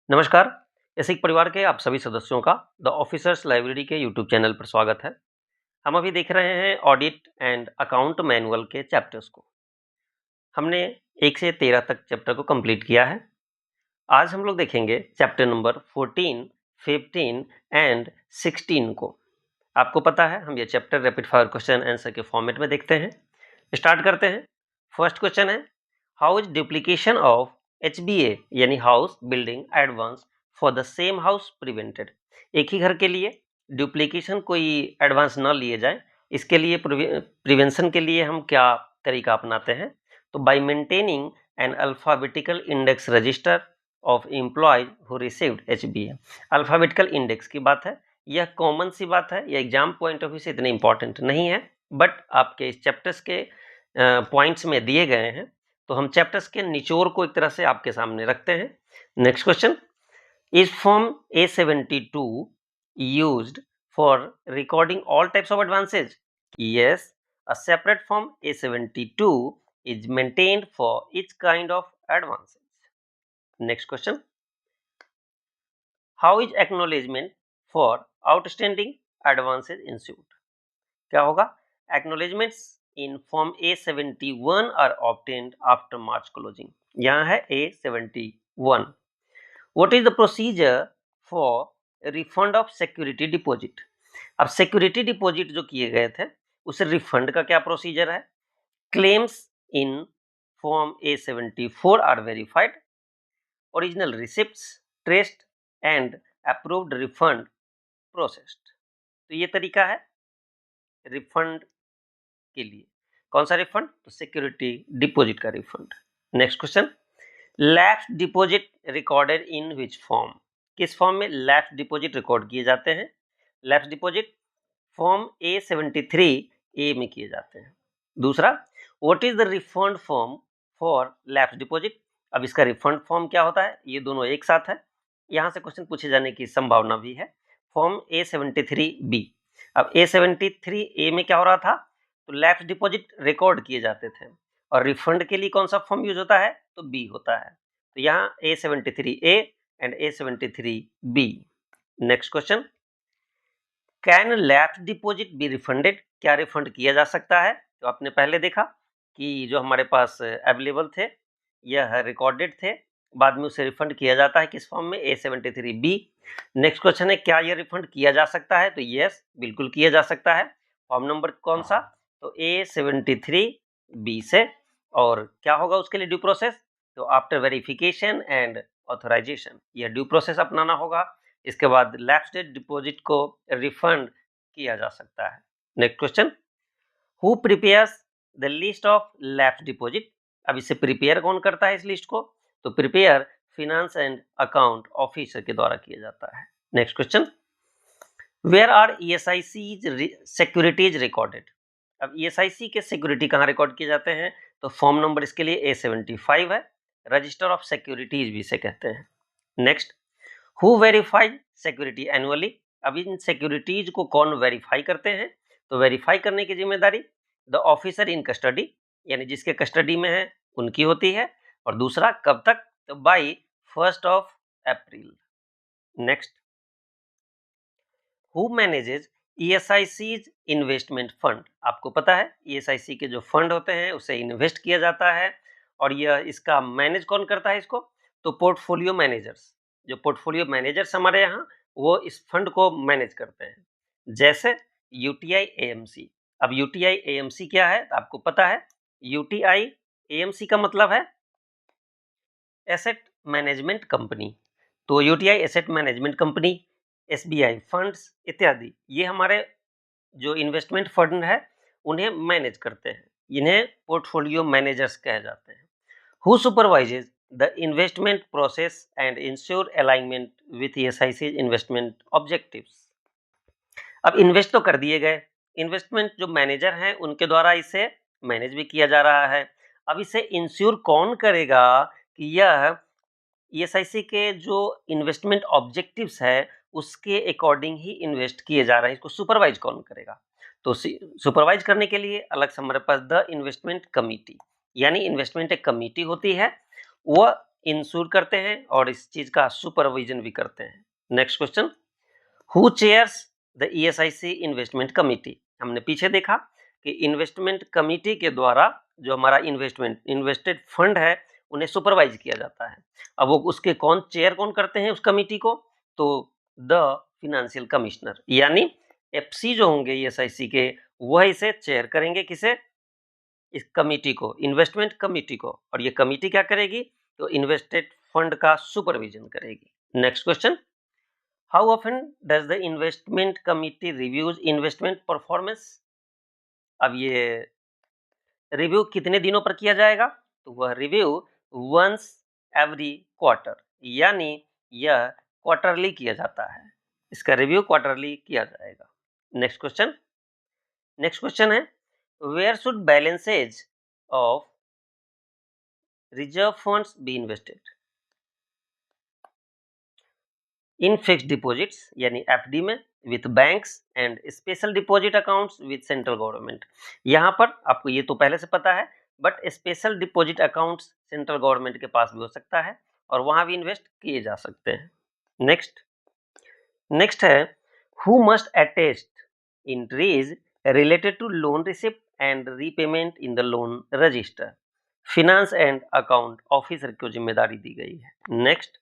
नमस्कार। एसिक परिवार के आप सभी सदस्यों का द ऑफिसर्स लाइब्रेरी के यूट्यूब चैनल पर स्वागत है। हम अभी देख रहे हैं ऑडिट एंड अकाउंट मैनुअल के चैप्टर्स को। हमने 1 से 13 तक चैप्टर को कंप्लीट किया है। आज हम लोग देखेंगे चैप्टर नंबर 14, 15 एंड 16 को। आपको पता है हम ये chapter rapid fire question answer के फॉर्मेट में देखते हैं। स्टार्ट करते हैं। फर्स्ट क्वेश्चन है, how is duplication of HBA यानी house building advance for the same house prevented. एक ही घर के लिए डुप्लीकेशन कोई एडवांस न लिए जाए, इसके लिए प्रिवेंशन के लिए हम क्या तरीका अपनाते हैं? तो by maintaining an alphabetical index register of employees who received HBA। Alphabetical index की बात है, यह कॉमन सी बात है, यह एग्जाम पॉइंट ऑफ व्यू से इतनी इंपॉर्टेंट नहीं है, बट आपके इस चैप्टर्स के पॉइंट्स में दिए गए हैं, तो हम चैप्टर्स के निचोड़ को एक तरह से आपके सामने रखते हैं। Next question, is form A72 used for recording all types of advances? Yes, a separate form A72 is maintained for each kind of advances. Next question, how is acknowledgement for outstanding advances ensured? क्या होगा? Acknowledgements in form A71 are obtained after March closing. यहाँ है A71. What is the procedure for refund of security deposit? अब security deposit जो किए गए थे उसे रिफंड का क्या प्रोसीजर है? Claims in form A74 are verified. Original receipts traced and approved refund processed. तो ये तरीका है रिफंड के लिए। कौन सा रिफंड? तो सिक्योरिटी डिपॉजिट का refund. Next question, lapse deposit recorded in which form? किस फॉर्म में लैप्स डिपॉजिट रिकॉर्ड किए जाते हैं? लैप्स डिपॉजिट फॉर्म A73A में किए जाते हैं। दूसरा, what is the refund form for lapse deposit? अब इसका रिफंड फॉर्म क्या होता है? ये दोनों एक साथ है, यहां से क्वेश्चन पूछे जाने की संभावना भी है। Form A73B। अब A73A में क्या हो रहा था? तो लैप्स डिपॉजिट रिकॉर्ड किए जाते थे, और रिफंड के लिए कौन सा फॉर्म यूज होता है? तो बी होता है। तो यहाँ A73A and A73B। Next question, can lapse deposit be refunded? क्या रिफंड किया जा सकता है? तो आपने पहले देखा कि जो हमारे पास अवेलेबल थे यह रिकॉर्डेड थे, बाद में उसे रिफंड किया जाता है किस फॉर्म में? A73B। नेक्स्ट क्वेश्चन है, क्या यह रिफंड किया जा सकता है? तो यस, बिल्कुल किया जा सकता है। फॉर्म नंबर कौन सा? तो A73B से। और क्या होगा उसके लिए ड्यू प्रोसेस? तो आफ्टर वेरिफिकेशन एंड ऑथराइजेशन, यह ड्यू प्रोसेस अपनाना होगा। इसके बाद लैप्स्ड डिपॉजिट को रिफंड किया जा सकता है। Next question, who prepares the list of lapsed deposit? अब इसे प्रिपेयर कौन करता है इस लिस्ट को? तो prepare finance and account officer के द्वारा किया जाता है। Next question, where are ESIC securities recorded? अब ESIC के सिक्योरिटी कहाँ रिकॉर्ड किए जाते हैं? तो फॉर्म नंबर इसके लिए A75 है, रजिस्टर ऑफ सिक्योरिटीज भी इसे कहते हैं। Next, who verify security annually? अब इन सिक्योरिटीज को कौन वेरीफाई करते हैं? तो वेरीफाई करने की जिम्मेदारी द ऑफिसर इन कस्टडी, यानी जिसके कस्टडी में है उनकी होती है। और दूसरा कब तक? तो by 1 April. Next, who manages ESIC's investment fund? आपको पता है ESIC के जो फंड होते हैं उसे इन्वेस्ट किया जाता है, और यह इसका मैनेज कौन करता है इसको? तो पोर्टफोलियो मैनेजर्स। जो पोर्टफोलियो मैनेजर्स हमारे यहाँ वो इस फंड को मैनेज करते हैं, जैसे UTI AMC। अब UTI AMC क्या है? आपको पता है UTI AMC का मतलब है एसेट मैनेजमेंट कंपनी। तो UTI asset management company, SBI funds इत्यादि, ये हमारे जो इन्वेस्टमेंट फंड है उन्हें मैनेज करते हैं, इन्हें पोर्टफोलियो मैनेजर्स कहे जाते हैं। Who supervises the investment process and ensure alignment with ESIC investment objectives? अब इन्वेस्ट तो कर दिए गए, इन्वेस्टमेंट जो मैनेजर हैं उनके द्वारा इसे मैनेज भी किया जा रहा है। अब इसे इंश्योर कौन करेगा कि यह ESIC के जो इन्वेस्टमेंट ऑब्जेक्टिव्स है उसके अकॉर्डिंग ही इन्वेस्ट किए जा रहे हैं, इसको सुपरवाइज कौन करेगा? तो सुपरवाइज करने के लिए अलग से हमारे पास द इन्वेस्टमेंट कमिटी, यानी इन्वेस्टमेंट एक कमिटी होती है, वह इंश्योर करते हैं और इस चीज का सुपरविजन भी करते हैं। Next question, who chairs the ESIC investment committee. हमने पीछे देखा कि इन्वेस्टमेंट कमिटी के द्वारा जो हमारा इन्वेस्टेड फंड है उन्हें सुपरवाइज किया जाता है। अब वो उसके चेयर कौन करते हैं उस कमिटी को, तो द फिनेंशियल कमिश्नर, यानी FC जो होंगे ESIC के वह इसे चेयर करेंगे, किसे, इस कमिटी को, इन्वेस्टमेंट कमिटी को। और ये कमिटी क्या करेगी, तो इन्वेस्टेड फंड का सुपरविजन करेगी। Next question, how often does the investment committee reviews investment performance. अब ये रिव्यू कितने दिनों पर किया जाएगा, तो वह रिव्यू वंस एवरी क्वार्टर, यानी यह क्वार्टरली किया जाता है, इसका रिव्यू क्वार्टरली किया जाएगा। नेक्स्ट क्वेश्चन है, where should balances of reserve funds be invested, in fixed deposits यानी FD में, with banks and special deposit accounts with central government. यहाँ पर आपको ये तो पहले से पता है, but special deposit accounts central government के पास भी हो सकता है और वहां भी इन्वेस्ट किए जा सकते हैं। नेक्स्ट है, who must attest entries related to loan receipt and repayment in the loan register. Finance and account officer को जिम्मेदारी दी गई है। Next,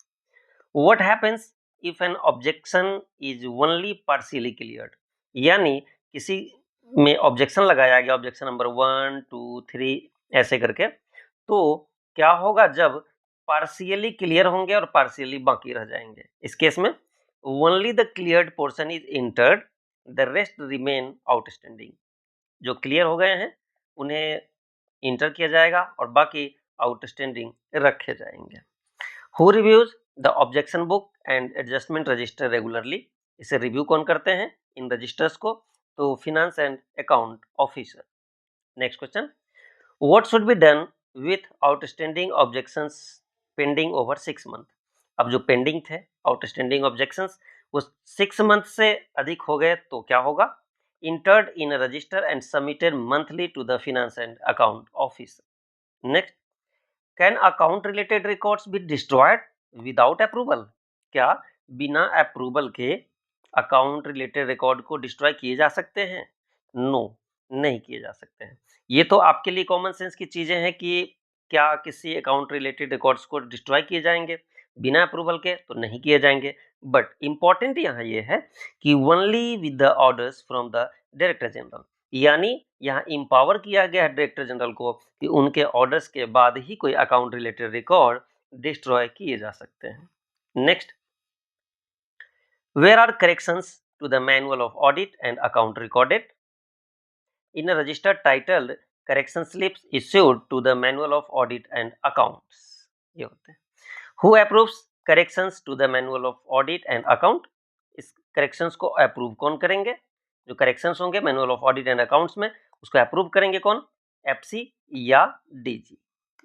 what happens if an objection is only partially cleared, यानी किसी में ऑब्जेक्शन लगाया गया, ऑब्जेक्शन नंबर 1, 2, 3 ऐसे करके, तो क्या होगा जब पार्शियली क्लियर होंगे और पार्शियली बाकी रह जाएंगे। इस केस में only the cleared portion is entered, the rest remain outstanding. जो क्लियर हो गए हैं उन्हें इंटर किया जाएगा और बाकी आउटस्टैंडिंग रखे जाएंगे। Who reviews the objection book and adjustment register regularly, इसे रिव्यू कौन करते हैं इन रजिस्टर्स को, तो finance and account officer. Next question, what should be done with outstanding objections pending over 6 month. अब जो पेंडिंग थे आउटस्टैंडिंग ऑब्जेक्शंस वो 6 मंथ से अधिक हो गए तो क्या होगा, entered in a register and submitted monthly to the finance and account officer. Next, can account related records be destroyed without approval, क्या बिना अप्रूवल के अकाउंट रिलेटेड रिकॉर्ड को डिस्ट्रॉय किए जा सकते हैं? नो, नहीं किए जा सकते हैं। ये तो आपके लिए कॉमन सेंस की चीजें हैं कि क्या किसी अकाउंट रिलेटेड रिकॉर्ड्स को डिस्ट्रॉय किए जाएंगे, बिना अप्रूवल के तो नहीं किए जाएंगे। बट इंपॉर्टेंट यहाँ ये है कि only with the orders from the director general, यानी यहाँ इंपावर किया गया है डायरेक्टर जनरल को कि उनके ऑर्डर्स के बाद ही कोई अकाउंट रिलेटेड रिकॉर्ड डिस्ट्रॉय किए जा सकते हैं। Next, where are corrections to the manual of audit and account recorded in a register titled correction slips issued to the manual of audit and accounts। ये होते हैं। Who approves corrections to the manual of audit and account? इस corrections को approve कौन करेंगे, जो corrections होंगे manual of audit and accounts में उसको approve करेंगे कौन, FC या DG।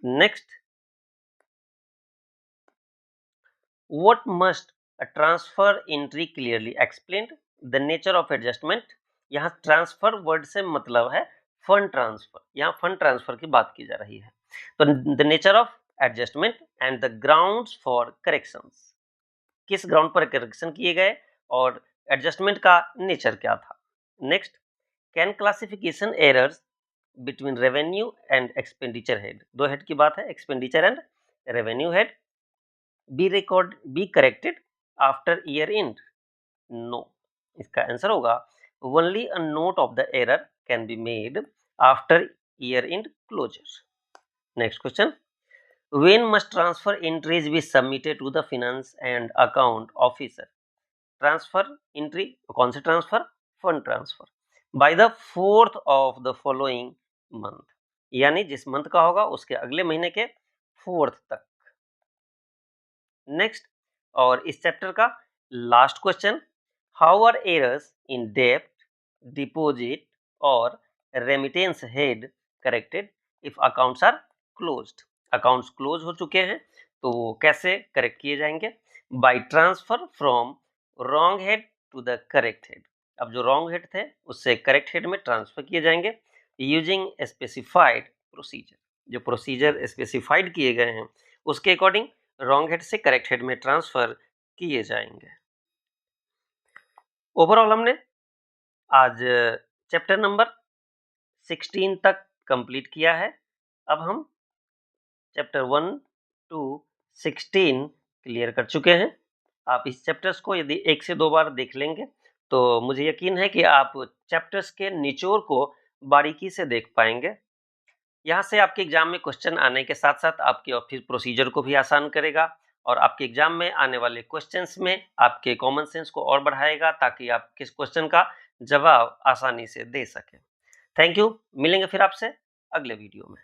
Next, what must a transfer entry clearly explained the nature of adjustment। यहाँ ट्रांसफर वर्ड से मतलब है फंड ट्रांसफर, यहाँ फंड ट्रांसफर की बात की जा रही है। तो the nature of adjustment and the grounds for corrections, किस ग्राउंड पर करेक्शन किए गए और एडजस्टमेंट का नेचर क्या था। Next, can classification errors between revenue and expenditure head, दो हेड की बात है, expenditure and revenue head, be corrected after year end? No, इसका आंसर होगा only a note of the error can be made after year end closure। Next question, when must transfer entries be submitted to the finance and account officer? Transfer entry कौन से transfer, fund transfer, by the 4th of the following month, यानी जिस month का होगा उसके अगले महीने के 4th तक। नेक्स्ट, और इस चैप्टर का last question, how are errors in डेप्ट, डिपॉजिट और remittance head corrected if accounts are closed. Accounts close हो चुके हैं तो वो कैसे करेक्ट किए जाएंगे, by transfer from wrong head to the correct head. अब जो रॉन्ग हेड थे उससे करेक्ट हेड में ट्रांसफर किए जाएंगे यूजिंग स्पेसिफाइड प्रोसीजर, जो प्रोसीजर स्पेसिफाइड किए गए हैं उसके अकॉर्डिंग रॉन्ग हेड से करेक्ट हेड में ट्रांसफर किए जाएंगे। ओवरऑल हमने आज चैप्टर नंबर 16 तक कंप्लीट किया है। अब हम चैप्टर 1 टू 16 क्लियर कर चुके हैं। आप इस चैप्टर्स को यदि 1 से 2 बार देख लेंगे तो मुझे यकीन है कि आप चैप्टर्स के निचोड़ को बारीकी से देख पाएंगे। यहाँ से आपके एग्जाम में क्वेश्चन आने के साथ साथ आपके ऑफिस प्रोसीजर को भी आसान करेगा और आपके एग्जाम में आने वाले क्वेश्चंस में आपके कॉमन सेंस को और बढ़ाएगा ताकि आप किस क्वेश्चन का जवाब आसानी से दे सकें। Thank you. मिलेंगे फिर आपसे अगले वीडियो में।